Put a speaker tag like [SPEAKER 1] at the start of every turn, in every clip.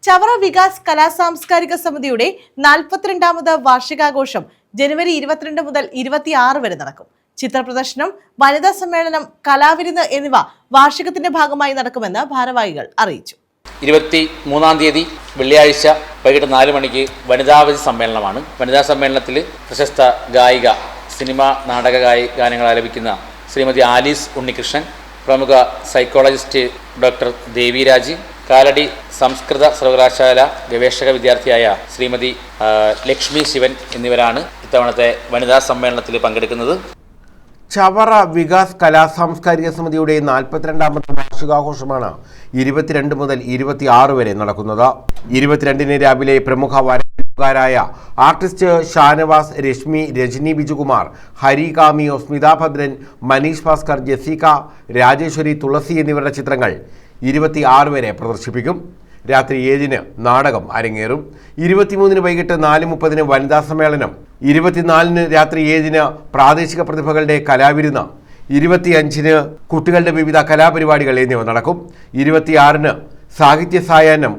[SPEAKER 1] ചവറ വികാസ് കലാസാംസ്കാരിക സമിതിയുടെ 42ാമത് വാർഷികാഘോഷം ജനുവരി 22 മുതൽ 26 വരെ നടക്കും. ചിത്രപ്രദർശനം, വനിതാ സമ്മേളനം, കലാവിരുന്ന് എന്നിവ വാർഷികത്തിന്റെ ഭാഗമായി നടക്കുമെന്ന് ഭാരവാഹികൾ അറിയിച്ചു.
[SPEAKER 2] 23-ാം തീയതി വെള്ളിയാഴ്ച വൈകിട്ട് 4 മണിക്ക് വനിതാവധി സമ്മേളനമാണ്. വനിതാ സമ്മേളനത്തിൽ പ്രശസ്ത ഗായിക, സിനിമ, നാടക ഗാനങ്ങൾ ആലപിക്കുന്ന ശ്രീമതി ആലീസ് ഉണ്ണികൃഷ്ണൻ, പ്രമുഖ സൈക്കോളജിസ്റ്റ് ഡോക്ടർ ദേവിരാജ്, കാലടി സംസ്കൃത സർവകലാശാല ഗവേഷക വിദ്യാർത്ഥിയായ ശ്രീമതി ലക്ഷ്മി ശിവൻ എന്നിവരാണ് ഇത്തവണത്തെ വനിതാ സമ്മേളനത്തിൽ പങ്കെടുക്കുന്നത്.
[SPEAKER 3] ചവറ വികാസ് കലാസാംസ്കാരിക സമിതിയുടെ 42ാമത് വാർഷികാഘോഷമാണ് 22 മുതൽ 26 വരെ നടക്കുന്നത്. 22-ന് രാവിലെ പ്രമുഖ വരക്കാരായ ആർട്ടിസ്റ്റ് ഷാനവാസ്, രശ്മി, രജനി ബിജുകുമാർ, ഹരി കാമിയോ, സ്മിതാ ഭദ്രൻ, മനീഷ് ഭാസ്കർ, ജെസിക, രാജേശ്വരി, തുളസി എന്നിവരുടെ ചിത്രങ്ങൾ 26 വരെ പ്രദർശിപ്പിക്കും. രാത്രി 7-ന് നാടകം അരങ്ങേറും. 23-ന് വൈകിട്ട് 4:30-ന് വനിതാ സമ്മേളനം, 24-ന് രാത്രി 7-ന് പ്രാദേശിക പ്രതിഭകളുടെ കലാവിരുന്ന്, 25-ന് കുട്ടികളുടെ വിവിധ കലാപരിപാടികൾ എന്നിവ നടക്കും. 26-ന് സാഹിത്യ സായാഹ്നം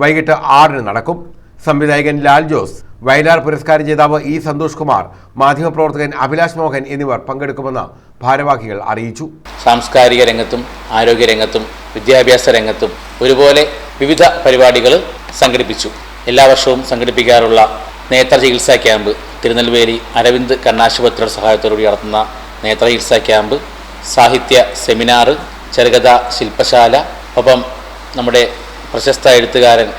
[SPEAKER 3] വൈകിട്ട് 6-ന് നടക്കും. സംവിധായകൻ ലാൽ ജോസ്, വയലാർ പുരസ്കാര ജേതാവ് ഇ സന്തോഷ് കുമാർ, മാധ്യമപ്രവർത്തകൻ അഭിലാഷ് മോഹൻ എന്നിവർ പങ്കെടുക്കുമെന്ന് ഭാരവാഹികൾ അറിയിച്ചു.
[SPEAKER 2] സാംസ്കാരിക രംഗത്തും ആരോഗ്യരംഗത്തും വിദ്യാഭ്യാസ രംഗത്തും ഒരുപോലെ വിവിധ പരിപാടികൾ സംഘടിപ്പിച്ചു. എല്ലാ വർഷവും സംഘടിപ്പിക്കാറുള്ള നേത്ര ചികിത്സാ ക്യാമ്പ്, തിരുനെൽവേലി അരവിന്ദ് കണ്ണാശുപത്രിയുടെ സഹായത്തോടുകൂടി നടത്തുന്ന നേത്ര ചികിത്സാ ക്യാമ്പ്, സാഹിത്യ സെമിനാർ, ചെറുകഥ ശില്പശാല, ഒപ്പം നമ്മുടെ പ്രശസ്ത എഴുത്തുകാരൻ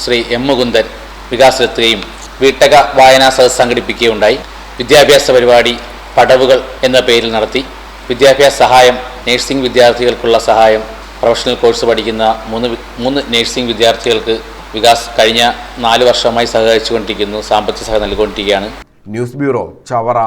[SPEAKER 2] ശ്രീ എം മുകുന്ദൻ വികാസത്തിലെത്തുകയും വീട്ടക വായനാ സദസ് സംഘടിപ്പിക്കുകയുണ്ടായി. വിദ്യാഭ്യാസ പരിപാടി പടവുകൾ എന്ന പേരിൽ നടത്തി. വിദ്യാഭ്യാസ സഹായം, നഴ്സിംഗ് വിദ്യാർത്ഥികൾക്കുള്ള സഹായം, പ്രൊഫഷണൽ കോഴ്സ് പഠിക്കുന്ന മൂന്ന് നഴ്സിംഗ് വിദ്യാർത്ഥികൾക്ക് വികാസ് കഴിഞ്ഞ 4 വർഷമായി സഹകരിച്ചുകൊണ്ടിരിക്കുന്നു, സാമ്പത്തിക സഹായം നൽകിക്കൊണ്ടിരിക്കുകയാണ്.
[SPEAKER 3] News bureau, Chavara.